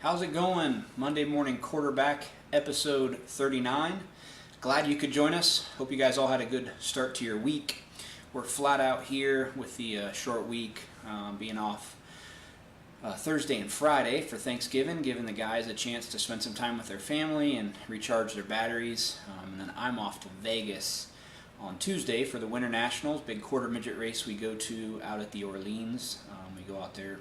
How's it going? Monday morning quarterback, episode 39. Glad you could join us. Hope you guys all had a good start to your week. We're flat out here with the short week, being off Thursday and Friday for Thanksgiving, giving the guys a chance to spend some time with their family and recharge their batteries. And then I'm off to Vegas on Tuesday for the Winter Nationals, big quarter midget race we go to out at the Orleans. We go out there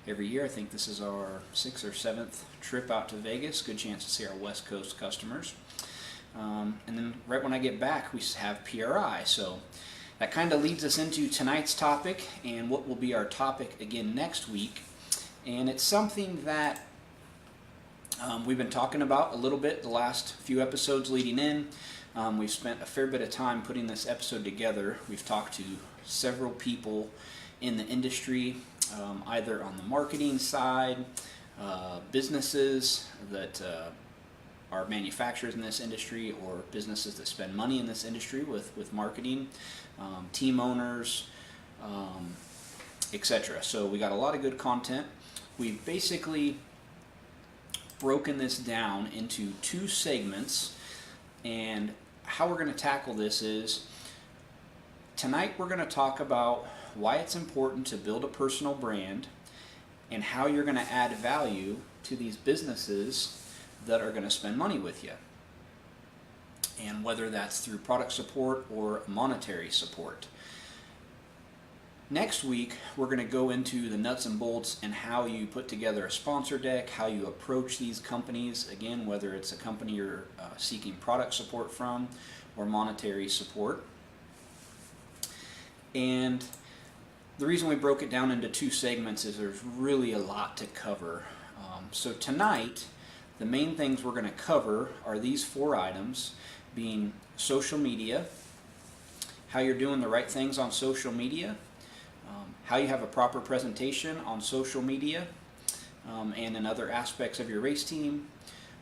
every year. I think this is our 6th or 7th trip out to Vegas. Good chance to see our West Coast customers. And then right when I get back, we have PRI. So that kind of leads us into tonight's topic and what will be our topic again next week. And it's something that we've been talking about a little bit the last few episodes leading in. We've spent a fair bit of time putting this episode together. We've talked to several people in the industry, either on the marketing side, businesses that are manufacturers in this industry, or businesses that spend money in this industry with marketing, team owners, etc. So we got a lot of good content. We've basically broken this down into two segments, and how we're going to tackle this is, tonight we're going to talk about why it's important to build a personal brand and how you're going to add value to these businesses that are going to spend money with you, and whether that's through product support or monetary support. Next week, we're going to go into the nuts and bolts and how you put together a sponsor deck, how you approach these companies, again, whether it's a company you're seeking product support from or monetary support. And the reason we broke it down into two segments is there's really a lot to cover. So tonight, the main things we're going to cover are these 4 items, being social media, how you're doing the right things on social media, how you have a proper presentation on social media, and in other aspects of your race team.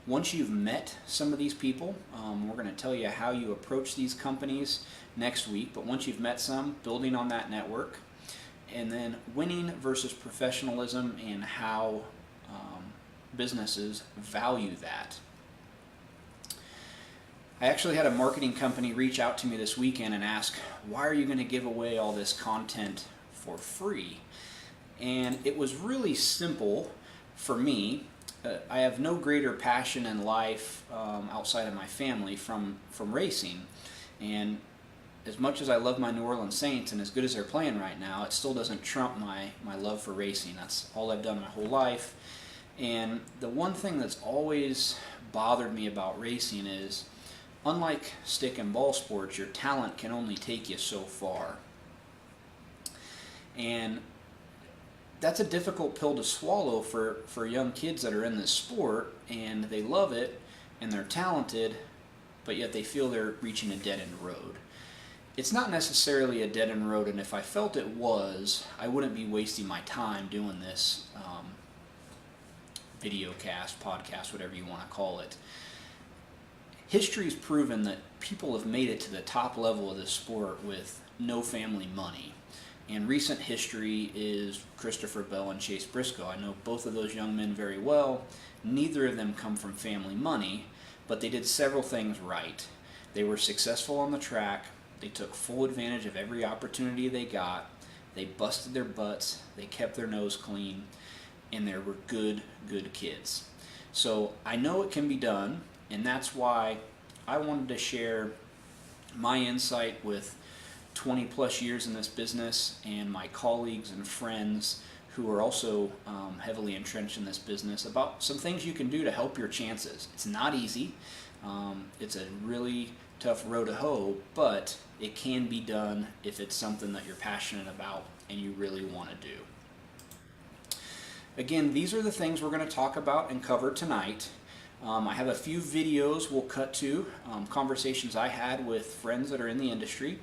Once you've met some of these people, we're going to tell you how you approach these companies next week, but once you've met some, building on that network. And then winning versus professionalism, and how businesses value that. I actually had a marketing company reach out to me this weekend and ask, why are you going to give away all this content for free? And it was really simple for me. I have no greater passion in life outside of my family from racing. And as much as I love my New Orleans Saints and as good as they're playing right now, it still doesn't trump my love for racing. That's all I've done my whole life. And the one thing that's always bothered me about racing is, unlike stick and ball sports, your talent can only take you so far. And that's a difficult pill to swallow for young kids that are in this sport, and they love it and they're talented, but yet they feel they're reaching a dead-end road. It's not necessarily a dead-end road, and if I felt it was, I wouldn't be wasting my time doing this video cast, podcast, whatever you want to call it. History's proven that people have made it to the top level of this sport with no family money. And recent history is Christopher Bell and Chase Briscoe. I know both of those young men very well. Neither of them come from family money, but they did several things right. They were successful on the track. They took full advantage of every opportunity they got. They busted their butts. They kept their nose clean. And they were good kids. So I know it can be done, and that's why I wanted to share my insight with 20 plus years in this business, and my colleagues and friends who are also heavily entrenched in this business, about some things you can do to help your chances. It's not easy. It's a really tough row to hoe, but it can be done if it's something that you're passionate about and you really want to do. Again, these are the things we're going to talk about and cover tonight. I have a few videos we'll cut to, conversations I had with friends that are in the industry,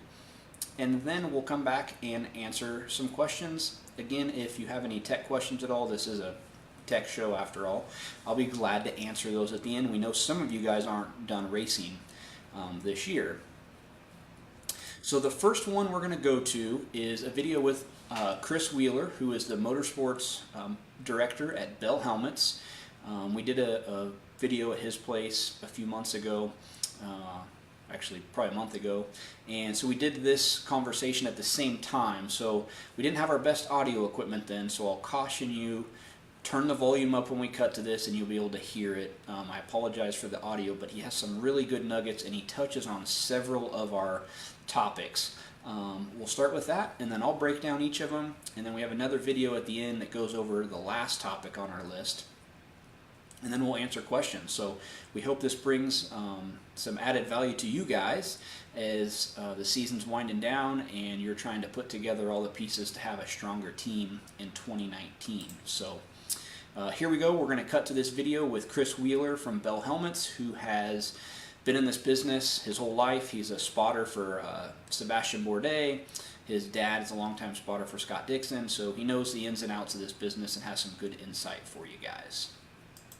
and then we'll come back and answer some questions. Again, if you have any tech questions at all, this is a tech show after all, I'll be glad to answer those at the end. We know some of you guys aren't done racing this year. So the first one we're going to go to is a video with Chris Wheeler, who is the motorsports director at Bell Helmets. We did a video at his place a few months ago, actually probably a month ago, and so we did this conversation at the same time. So we didn't have our best audio equipment then, so I'll caution you, turn the volume up when we cut to this and you'll be able to hear it. I apologize for the audio, but he has some really good nuggets and he touches on several of our topics. We'll start with that, and then I'll break down each of them, and then we have another video at the end that goes over the last topic on our list, and then we'll answer questions. So we hope this brings some added value to you guys as the season's winding down and you're trying to put together all the pieces to have a stronger team in 2019. So here we go. We're going to cut to this video with Chris Wheeler from Bell Helmets, who has been in this business his whole life. He's a spotter for Sebastian Bourdais. His dad is a longtime spotter for Scott Dixon, so he knows the ins and outs of this business and has some good insight for you guys.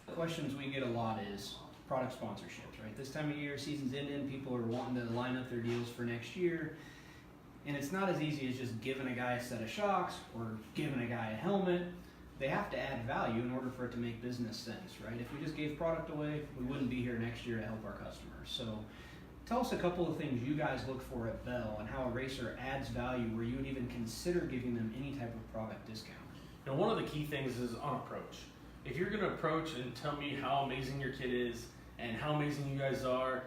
The questions we get a lot is product sponsorships, right? This time of year, season's ending, people are wanting to line up their deals for next year, and it's not as easy as just giving a guy a set of shocks or giving a guy a helmet. They have to add value in order for it to make business sense, right? If we just gave product away, we wouldn't be here next year to help our customers. So tell us a couple of things you guys look for at Bell and how a racer adds value where you would even consider giving them any type of product discount. Now, one of the key things is on approach. If you're going to approach and tell me how amazing your kid is and how amazing you guys are,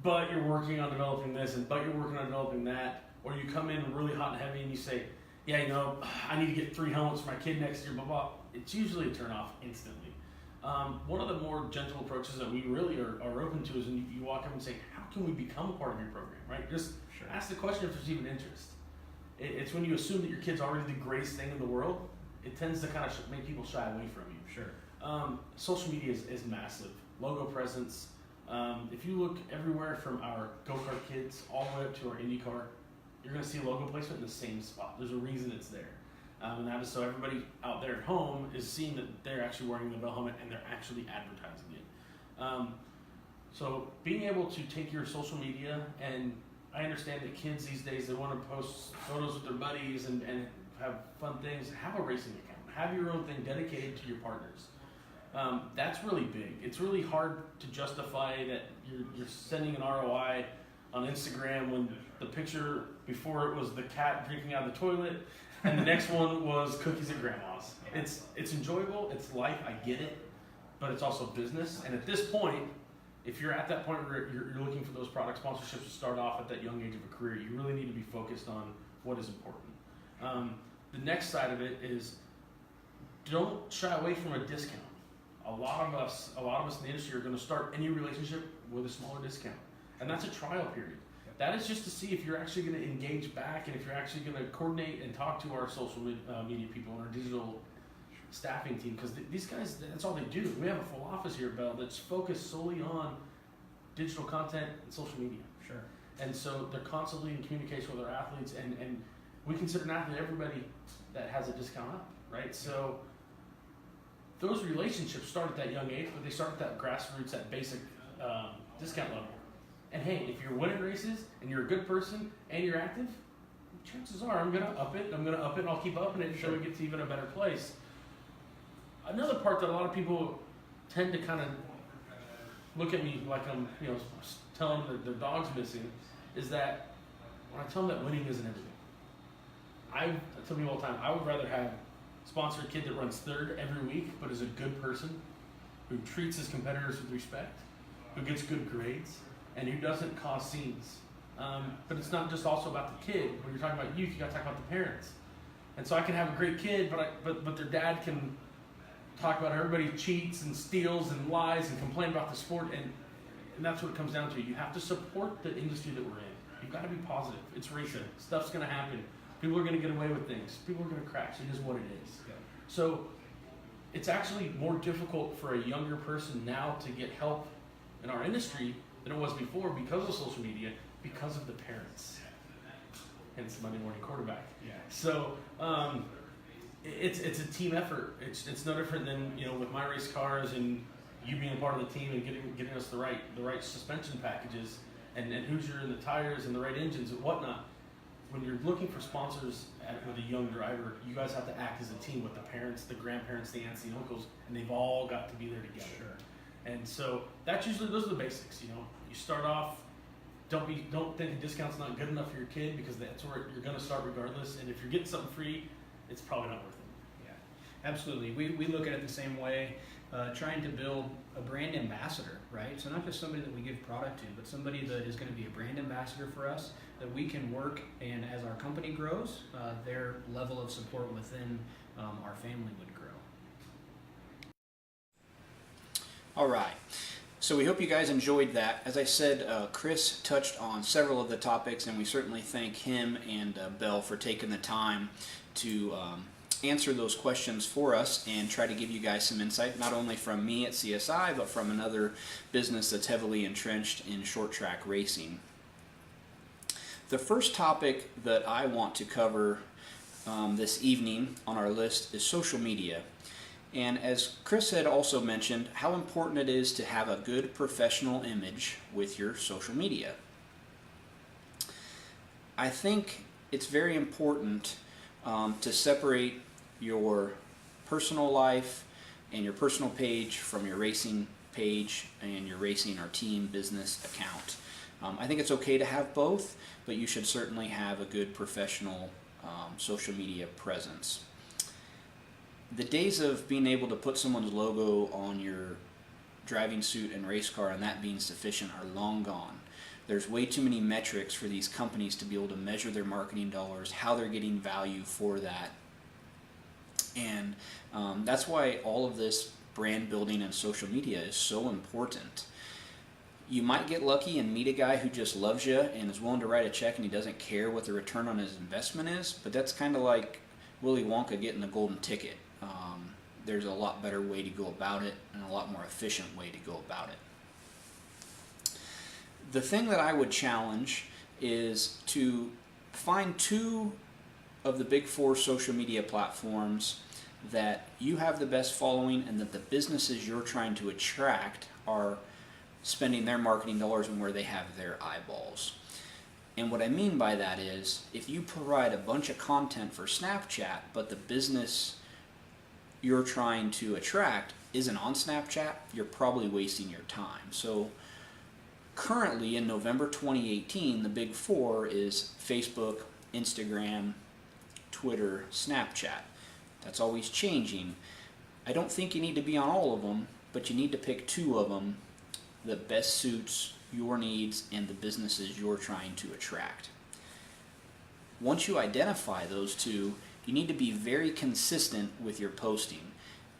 but you're working on developing this and but you're working on developing that, or you come in really hot and heavy and you say, yeah, you know, I need to get 3 helmets for my kid next year, blah, blah, it's usually a turn off instantly. One of the more gentle approaches that we really are open to is when you walk up and say, how can we become a part of your program, right? Just ask the question if there's even interest. It's when you assume that your kid's already the greatest thing in the world, it tends to kind of make people shy away from you. Sure. Social media is massive. Logo presence. If you look everywhere from our go-kart kids all the way up to our IndyCar, you're going to see logo placement in the same spot. There's a reason it's there. And that is so everybody out there at home is seeing that they're actually wearing the Bell helmet and they're actually advertising it. So being able to take your social media, and I understand that kids these days, they want to post photos with their buddies and have fun things. Have a racing account. Have your own thing dedicated to your partners. That's really big. It's really hard to justify that you're sending an ROI on Instagram when the picture before it was the cat drinking out of the toilet and the next one was cookies at grandma's. It's enjoyable, it's life, I get it, but it's also business. And at this point, if you're at that point where you're looking for those product sponsorships to start off at that young age of a career, you really need to be focused on what is important. The next side of it is don't shy away from a discount. A lot of us in the industry are going to start any relationship with a smaller discount, and that's a trial period. That is just to see if you're actually going to engage back and if you're actually going to coordinate and talk to our social media people and our digital staffing team, because these guys, that's all they do. We have a full office here at Bell that's focused solely on digital content and social media. Sure. And so they're constantly in communication with our athletes, and we consider an athlete everybody that has a discount up, right? So those relationships start at that young age, but they start at that grassroots, that basic discount level. And hey, if you're winning races and you're a good person and you're active, chances are I'm going to up it, and I'll keep upping it until we get to even a better place. Another part that a lot of people tend to kind of look at me like I'm, telling them that their dog's missing, is that when I tell them that winning isn't everything. I tell people all the time, I would rather sponsor a kid that runs third every week, but is a good person, who treats his competitors with respect, who gets good grades, and who doesn't cause scenes. But it's not just also about the kid. When you're talking about youth, you got to talk about the parents. And so I can have a great kid, but their dad can talk about how everybody cheats and steals and lies and complain about the sport, and that's what it comes down to. You have to support the industry that we're in. You've got to be positive. It's racing. Stuff's going to happen. People are going to get away with things. People are going to crash. It is what it is. Yeah. So it's actually more difficult for a younger person now to get help in our industry than it was before because of social media, because of the parents. Hence Monday morning quarterback. Yeah. So it's a team effort. It's no different than with my race cars and you being a part of the team and getting us the right suspension packages and Hoosier and the tires and the right engines and whatnot. when you're looking for sponsors with a young driver, you guys have to act as a team with the parents, the grandparents, the aunts, the uncles, and they've all got to be there together. Sure. And so that's usually, those are the basics. You know, you start off. Don't think a discount's not good enough for your kid, because that's where you're going to start regardless. And if you're getting something free, it's probably not worth it. Yeah, absolutely. We look at it the same way, trying to build a brand ambassador, right? So not just somebody that we give product to, but somebody that is going to be a brand ambassador for us, that we can work, and as our company grows, their level of support within our family would grow. All right. So we hope you guys enjoyed that. As I said, Chris touched on several of the topics, and we certainly thank him and Belle for taking the time to answer those questions for us and try to give you guys some insight, not only from me at CSI, but from another business that's heavily entrenched in short track racing. The first topic that I want to cover this evening on our list is social media. And as Chris had also mentioned, how important it is to have a good professional image with your social media. I think it's very important to separate your personal life and your personal page from your racing page and your racing or team business account. I think it's okay to have both, but you should certainly have a good professional social media presence. The days of being able to put someone's logo on your driving suit and race car and that being sufficient are long gone. There's way too many metrics for these companies to be able to measure their marketing dollars, how they're getting value for that. And that's why all of this brand building and social media is so important. You might get lucky and meet a guy who just loves you and is willing to write a check, and he doesn't care what the return on his investment is, but that's kind of like Willy Wonka getting the golden ticket. There's a lot better way to go about it, and a lot more efficient way to go about it. The thing that I would challenge is to find 2 of the big 4 social media platforms that you have the best following, and that the businesses you're trying to attract are spending their marketing dollars and where they have their eyeballs. And what I mean by that is, if you provide a bunch of content for Snapchat, but the business you're trying to attract isn't on Snapchat, you're probably wasting your time. So currently in November 2018, the big 4 is Facebook, Instagram, Twitter, Snapchat. That's always changing. I don't think you need to be on all of them, but you need to pick 2 of them that best suits your needs and the businesses you're trying to attract. Once you identify those 2, you need to be very consistent with your posting.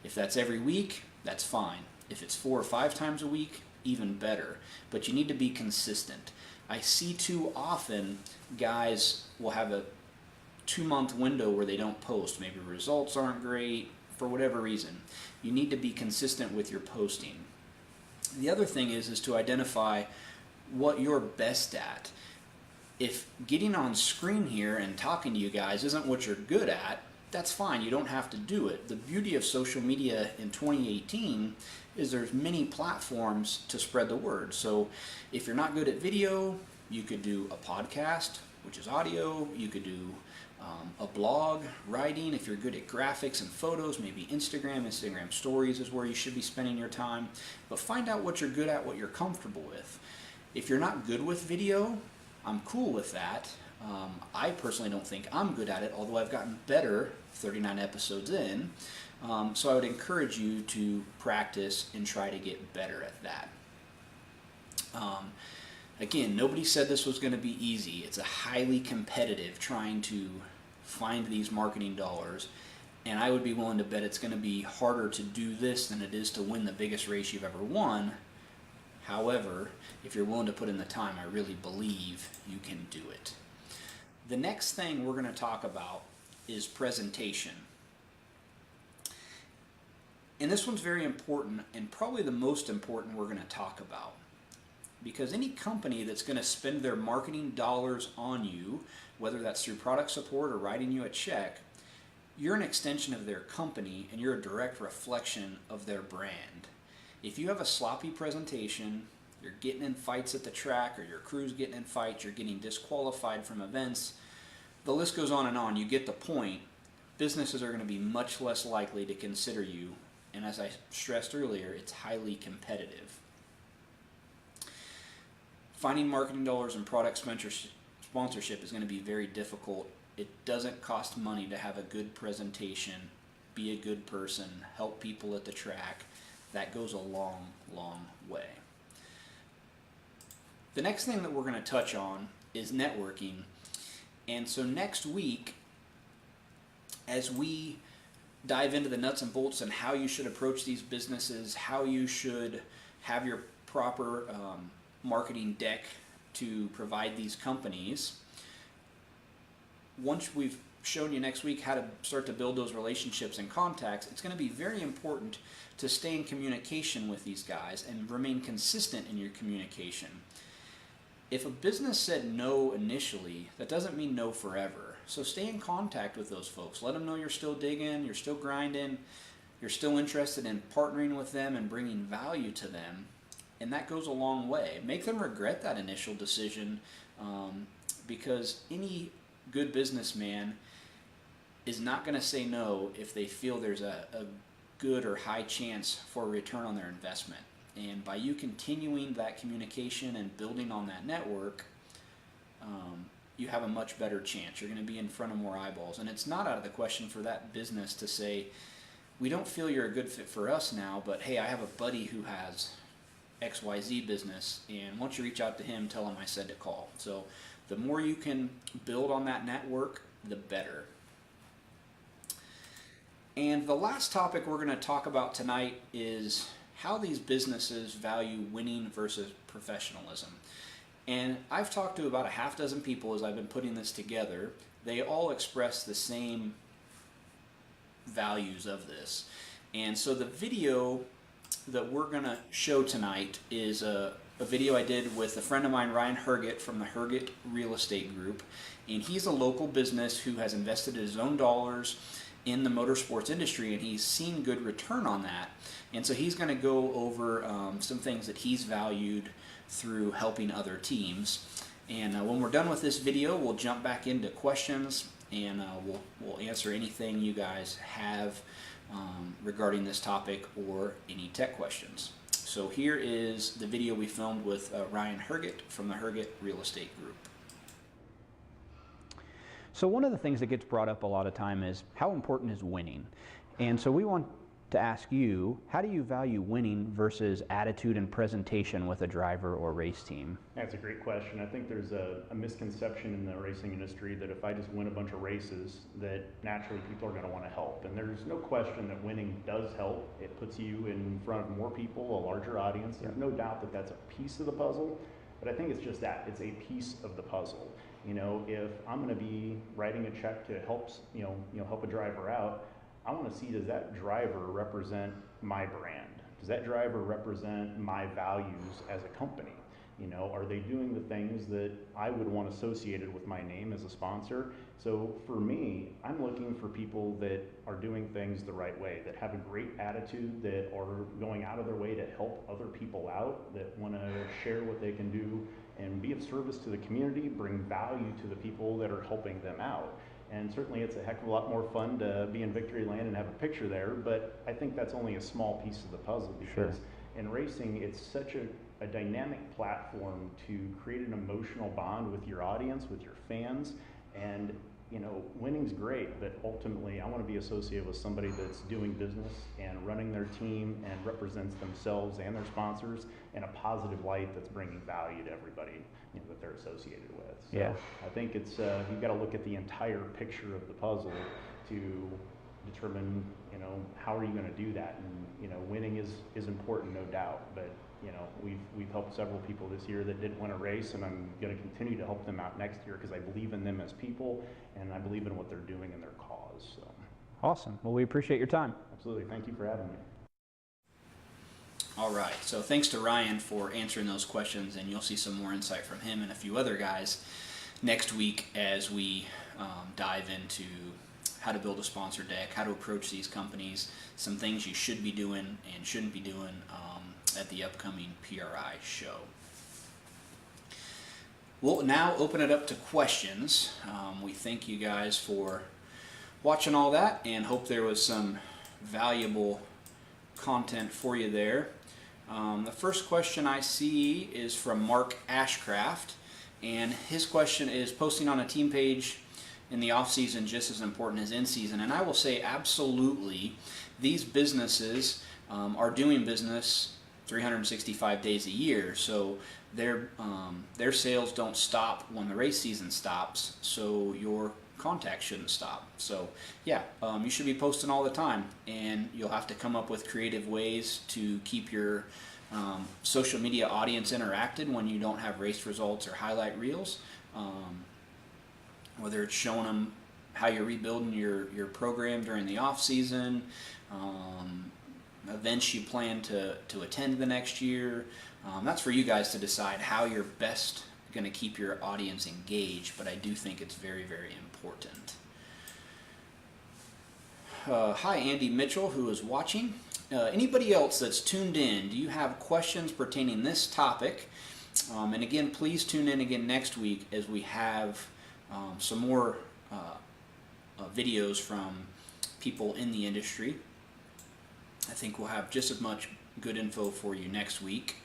If that's every week, that's fine. If it's 4 or 5 times a week, even better. But you need to be consistent. I see too often guys will have a 2-month window where they don't post. Maybe results aren't great, for whatever reason. You need to be consistent with your posting. The other thing is to identify what you're best at. If getting on screen here and talking to you guys isn't what you're good at, that's fine. You don't have to do it. The beauty of social media in 2018 is there's many platforms to spread the word. So if you're not good at video, you could do a podcast, which is audio. You could do a blog, writing. If you're good at graphics and photos, maybe Instagram stories is where you should be spending your time. But find out what you're good at, what you're comfortable with. If you're not good with video, I'm cool with that. I personally don't think I'm good at it, although I've gotten better 39 episodes in. So I would encourage you to practice and try to get better at that. Again, nobody said this was going to be easy. It's a highly competitive trying to find these marketing dollars, and I would be willing to bet it's going to be harder to do this than it is to win the biggest race you've ever won. However, if you're willing to put in the time, I really believe you can do it. The next thing we're going to talk about is presentation. And this one's very important, and probably the most important we're going to talk about. Because any company that's going to spend their marketing dollars on you, whether that's through product support or writing you a check, you're an extension of their company, and you're a direct reflection of their brand. If you have a sloppy presentation, you're getting in fights at the track, or your crew's getting in fights, you're getting disqualified from events, the list goes on and on. You get the point. Businesses are going to be much less likely to consider you, and as I stressed earlier, it's highly competitive. Finding marketing dollars and product sponsorship is going to be very difficult. It doesn't cost money to have a good presentation, be a good person, help people at the track. That goes a long, long way. The next thing that we're going to touch on is networking. And so next week, as we dive into the nuts and bolts and how you should approach these businesses, how you should have your proper marketing deck to provide these companies, once we've shown you next week how to start to build those relationships and contacts, it's going to be very important to stay in communication with these guys and remain consistent in your communication. If a business said no initially, that doesn't mean no forever. So stay in contact with those folks. Let them know you're still digging, you're still grinding, you're still interested in partnering with them and bringing value to them. And that goes a long way. Make them regret that initial decision, because any good businessman is not going to say no if they feel there's a good or high chance for a return on their investment. And by you continuing that communication and building on that network, you have a much better chance. You're going to be in front of more eyeballs. And it's not out of the question for that business to say, we don't feel you're a good fit for us now, but hey, I have a buddy who has XYZ business, and once you reach out to him, tell him I said to call. So the more you can build on that network, the better. And the last topic we're going to talk about tonight is how these businesses value winning versus professionalism. And I've talked to about a half dozen people as I've been putting this together. They all express the same values of this. And so the video that we're going to show tonight is a video I did with a friend of mine, Ryan Herget, from the Herget Real Estate Group. And he's a local business who has invested his own dollars in the motorsports industry, and he's seen good return on that. And so he's going to go over some things that he's valued through helping other teams. And when we're done with this video, we'll jump back into questions, and we'll answer anything you guys have regarding this topic or any tech questions. So here is the video we filmed with Ryan Herget from the Herget Real Estate Group. So one of the things that gets brought up a lot of time is how important is winning? And so we want to ask you, how do you value winning versus attitude and presentation with a driver or race team? That's a great question. I think there's a misconception in the racing industry that if I just win a bunch of races, that naturally people are going to want to help. And there's no question that winning does help. It puts you in front of more people, a larger audience. There's no doubt that that's a piece of the puzzle. But I think it's just that. It's a piece of the puzzle. You know, if I'm going to be writing a check to help, help a driver out, I want to see, does that driver represent my brand? Does that driver represent my values as a company? You know, are they doing the things that I would want associated with my name as a sponsor? So for me, I'm looking for people that are doing things the right way, that have a great attitude, that are going out of their way to help other people out, that want to share what they can do and be of service to the community, bring value to the people that are helping them out. And certainly it's a heck of a lot more fun to be in victory lane and have a picture there, but I think that's only a small piece of the puzzle, because in racing, it's such a dynamic platform to create an emotional bond with your audience, with your fans. And you know, winning's great, but ultimately I want to be associated with somebody that's doing business and running their team and represents themselves and their sponsors in a positive light that's bringing value to everybody, you know, that they're associated with. So yeah. I think it's you've got to look at the entire picture of the puzzle to determine, you know, how are you going to do that. And you know, winning is important, no doubt, but you know, we've helped several people this year that didn't win a race, and I'm going to continue to help them out next year because I believe in them as people, and I believe in what they're doing in their cause. So. Awesome. Well, we appreciate your time. Absolutely. Thank you for having me. All right, so thanks to Ryan for answering those questions, and you'll see some more insight from him and a few other guys next week as we dive into how to build a sponsor deck, how to approach these companies, some things you should be doing and shouldn't be doing at the upcoming PRI show. We'll now open it up to questions. We thank you guys for watching all that and hope there was some valuable content for you there. The first question I see is from Mark Ashcraft, and his question is, posting on a team page in the off season just as important as in season? And I will say absolutely. These businesses are doing business 365 days a year, so their sales don't stop when the race season stops, so your contacts shouldn't stop. So yeah, you should be posting all the time, and you'll have to come up with creative ways to keep your social media audience interacted when you don't have race results or highlight reels, whether it's showing them how you're rebuilding your program during the off season, events you plan to attend the next year. That's for you guys to decide how you're best going to keep your audience engaged, but I do think it's very, very important. Hi, Andy Mitchell, who is watching. Anybody else that's tuned in, do you have questions pertaining this topic? And again, please tune in again next week as we have some more videos from people in the industry. I think we'll have just as much good info for you next week.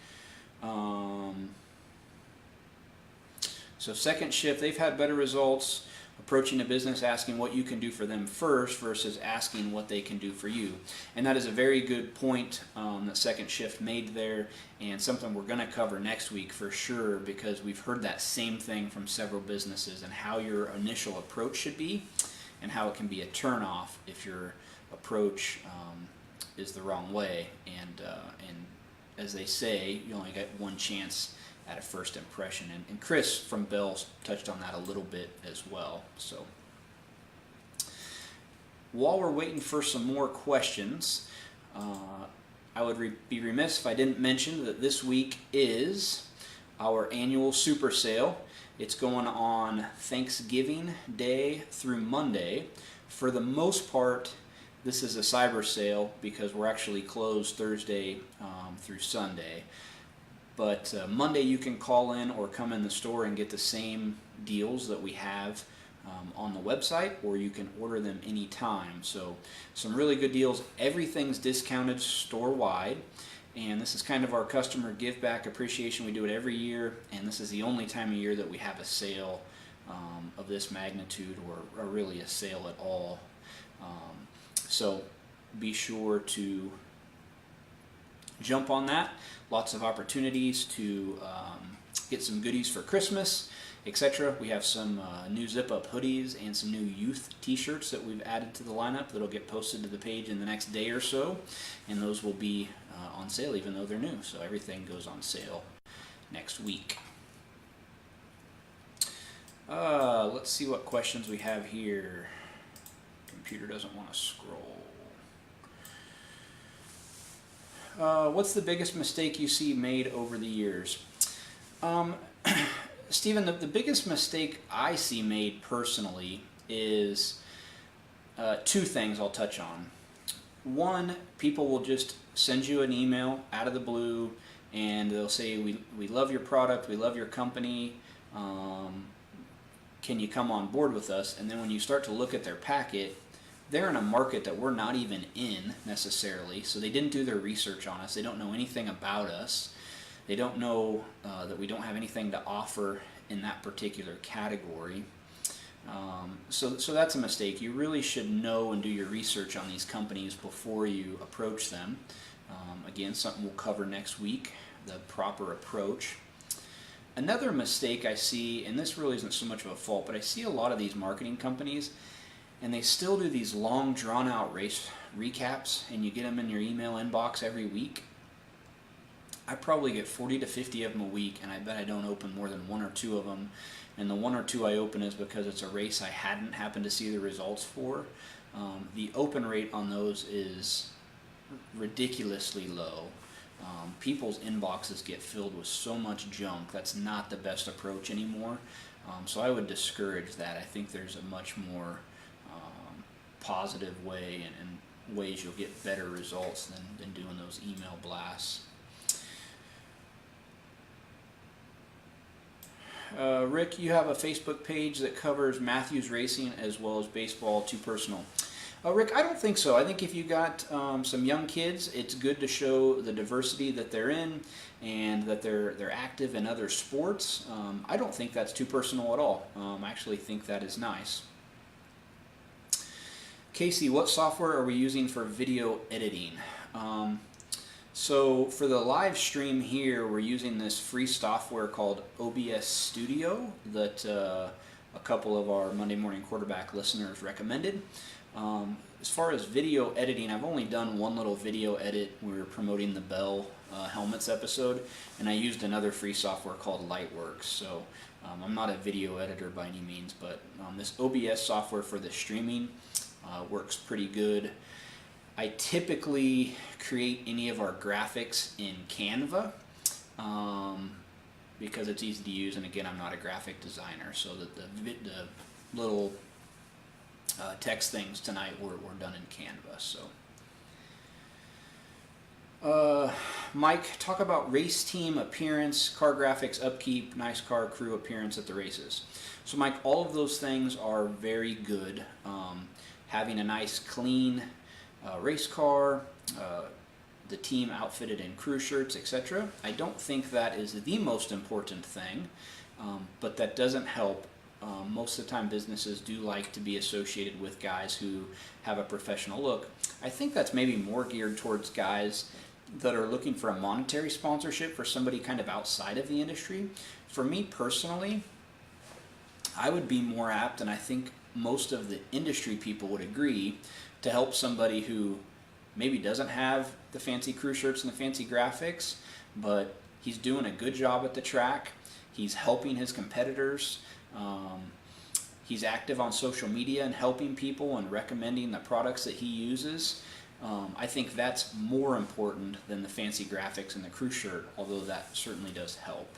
So second shift, they've had better results approaching a business, asking what you can do for them first versus asking what they can do for you. And that is a very good point that second shift made there, and something we're going to cover next week for sure, because we've heard that same thing from several businesses, and how your initial approach should be and how it can be a turnoff if your approach is the wrong way. And as they say, you only get one chance at a first impression, and Chris from Bell's touched on that a little bit as well. So while we're waiting for some more questions, I would be remiss if I didn't mention that this week is our annual super sale. It's going on Thanksgiving Day through Monday. For the most part, this is a cyber sale because we're actually closed Thursday through Sunday. But Monday you can call in or come in the store and get the same deals that we have on the website, or you can order them anytime. So some really good deals. Everything's discounted store-wide, and this is kind of our customer give back appreciation. We do it every year, and this is the only time of year that we have a sale of this magnitude, or really a sale at all. So be sure to jump on that. Lots of opportunities to get some goodies for Christmas, etc. We have some new zip-up hoodies and some new youth t-shirts that we've added to the lineup that'll get posted to the page in the next day or so, and those will be on sale even though they're new. So everything goes on sale next week. Let's see what questions we have here. Computer doesn't want to scroll. What's the biggest mistake you see made over the years? Stephen, the biggest mistake I see made personally is two things I'll touch on. One, people will just send you an email out of the blue, and they'll say, we love your product, we love your company, can you come on board with us? And then when you start to look at their packet, they're in a market that we're not even in necessarily, so they didn't do their research on us. They don't know anything about us. They don't know that we don't have anything to offer in that particular category. So that's a mistake. You really should know and do your research on these companies before you approach them. Again, something we'll cover next week, the proper approach. Another mistake I see, and this really isn't so much of a fault, but I see a lot of these marketing companies, and they still do these long drawn-out race recaps, and you get them in your email inbox every week. I probably get 40 to 50 of them a week, and I bet I don't open more than one or two of them. And the one or two I open is because it's a race I hadn't happened to see the results for. The open rate on those is ridiculously low. People's inboxes get filled with so much junk. That's not the best approach anymore. So I would discourage that. I think there's a much more positive way and ways you'll get better results than doing those email blasts. Rick, you have a Facebook page that covers Matthews Racing as well as baseball, too personal. Rick, I don't think so. I think if you got some young kids, it's good to show the diversity that they're in and that they're active in other sports. I don't think that's too personal at all. I actually think that is nice. Casey, what software are we using for video editing? So for the live stream here, we're using this free software called OBS Studio that a couple of our Monday Morning Quarterback listeners recommended. As far as video editing, I've only done one little video edit. We were promoting the Bell helmets episode, and I used another free software called Lightworks. So I'm not a video editor by any means, but this OBS software for the streaming works pretty good. I typically create any of our graphics in Canva because it's easy to use, and again, I'm not a graphic designer, so that the little text things tonight were done in Canva. So, Mike, talk about race team appearance, car graphics, upkeep, nice car crew appearance at the races. So, Mike, all of those things are very good. Having a nice, clean race car, the team outfitted in crew shirts, etc. I don't think that is the most important thing, but that doesn't help. Most of the time businesses do like to be associated with guys who have a professional look. I think that's maybe more geared towards guys that are looking for a monetary sponsorship for somebody kind of outside of the industry. For me personally, I would be more apt, and I think most of the industry people would agree, to help somebody who maybe doesn't have the fancy crew shirts and the fancy graphics, but he's doing a good job at the track. He's helping his competitors. He's active on social media and helping people and recommending the products that he uses. I think that's more important than the fancy graphics and the crew shirt, although that certainly does help.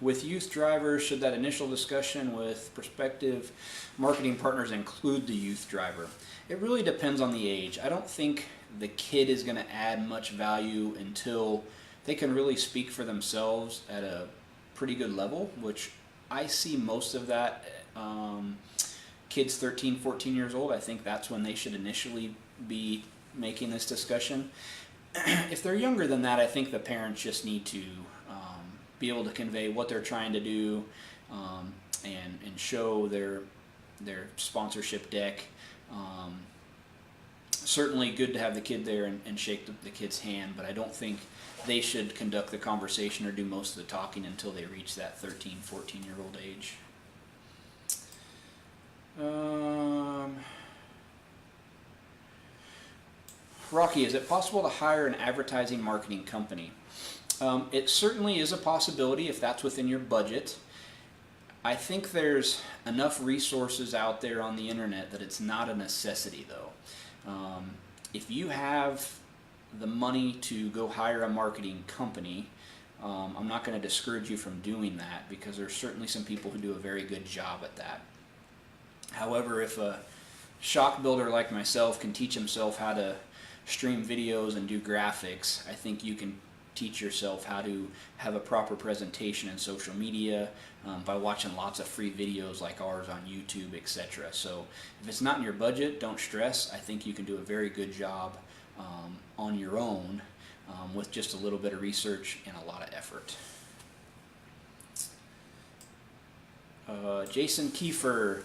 With youth drivers, should that initial discussion with prospective marketing partners include the youth driver? It really depends on the age. I don't think the kid is going to add much value until they can really speak for themselves at a pretty good level, which I see most of that. Kids 13, 14 years old, I think that's when they should initially be making this discussion. If they're younger than that, I think the parents just need to be able to convey what they're trying to do and show their sponsorship deck. Certainly good to have the kid there and shake the kid's hand, but I don't think they should conduct the conversation or do most of the talking until they reach that 13, 14-year-old age. Rocky, is it possible to hire an advertising marketing company? It certainly is a possibility if that's within your budget. I think there's enough resources out there on the internet that it's not a necessity, though. If you have the money to go hire a marketing company, I'm not going to discourage you from doing that, because there's certainly some people who do a very good job at that. However, if a shock builder like myself can teach himself how to stream videos and do graphics, I think you can teach yourself how to have a proper presentation in social media by watching lots of free videos like ours on YouTube, etc. So if it's not in your budget, don't stress. I think you can do a very good job on your own with just a little bit of research and a lot of effort. Jason Kiefer,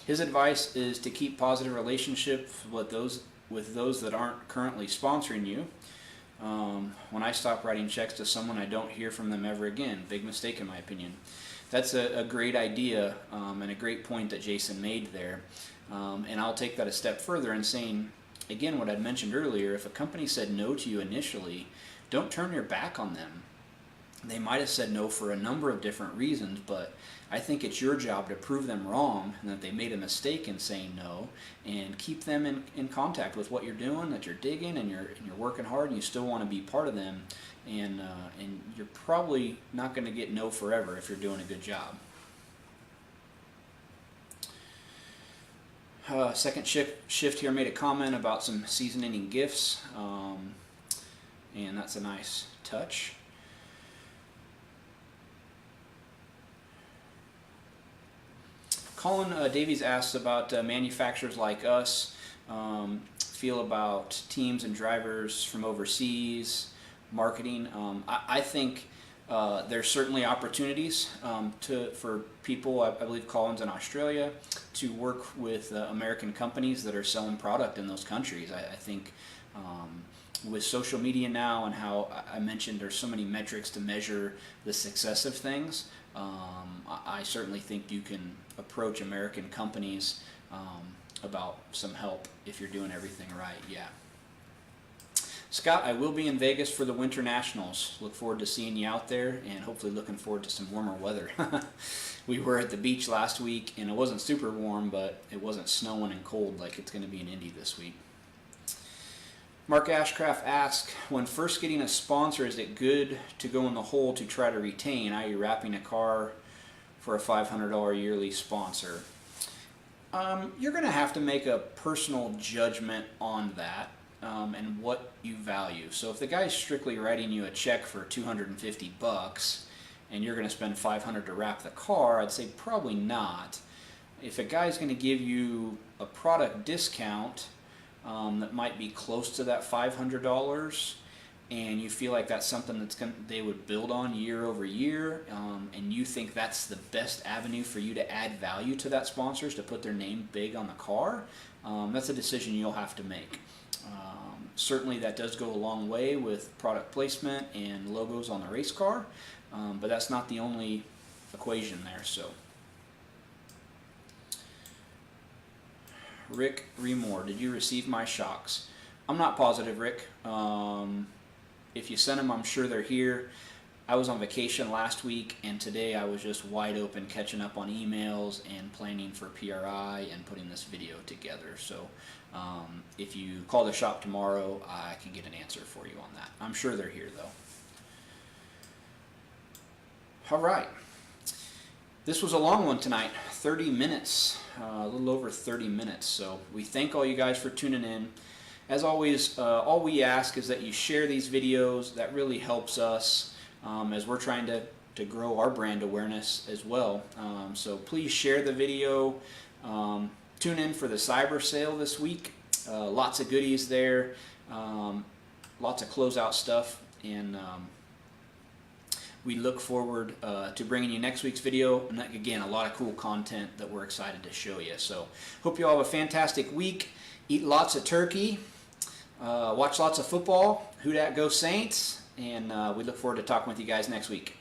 his advice is to keep positive relationships with those that aren't currently sponsoring you. When I stop writing checks to someone, I don't hear from them ever again. Big mistake in my opinion. That's a great idea and a great point that Jason made there. And I'll take that a step further in saying, again, what I'd mentioned earlier, if a company said no to you initially, don't turn your back on them. They might have said no for a number of different reasons, but I think it's your job to prove them wrong and that they made a mistake in saying no, and keep them in contact with what you're doing, that you're digging and you're working hard and you still want to be part of them, and you're probably not going to get no forever if you're doing a good job. Second shift here made a comment about some season-ending gifts, and that's a nice touch. Colin Davies asks about manufacturers like us, feel about teams and drivers from overseas, marketing. I think there's certainly opportunities for people, I believe Colin's in Australia, to work with American companies that are selling product in those countries. I think with social media now and how I mentioned there's so many metrics to measure the success of things, I certainly think you can approach American companies about some help if you're doing everything right. Yeah. Scott, I will be in Vegas for the Winter Nationals. Look forward to seeing you out there, and hopefully looking forward to some warmer weather. We were at the beach last week, and it wasn't super warm, but it wasn't snowing and cold like it's going to be in Indy this week. Mark Ashcraft asks, when first getting a sponsor, is it good to go in the hole to try to retain, i.e. wrapping a car for a $500 yearly sponsor? You're going to have to make a personal judgment on that and what you value. So if the guy's strictly writing you a check for $250 and you're going to spend $500 to wrap the car, I'd say probably not. If a guy's going to give you a product discount that might be close to that $500, and you feel like that's something they would build on year over year, and you think that's the best avenue for you to add value to that sponsor is to put their name big on the car, that's a decision you'll have to make. Certainly that does go a long way with product placement and logos on the race car, but that's not the only equation there. So, Rick Remore, did you receive my shocks? I'm not positive, Rick. If you sent them, I'm sure they're here. I was on vacation last week, and today I was just wide open catching up on emails and planning for PRI and putting this video together. So if you call the shop tomorrow, I can get an answer for you on that. I'm sure they're here, though. All right. This was a long one tonight, 30 minutes, a little over 30 minutes. So we thank all you guys for tuning in. As always, all we ask is that you share these videos. That really helps us as we're trying to grow our brand awareness as well. So please share the video. Tune in for the cyber sale this week. Lots of goodies there, lots of closeout stuff, and we look forward to bringing you next week's video. And again, a lot of cool content that we're excited to show you. So hope you all have a fantastic week. Eat lots of turkey. Watch lots of football. Who dat go Saints. And we look forward to talking with you guys next week.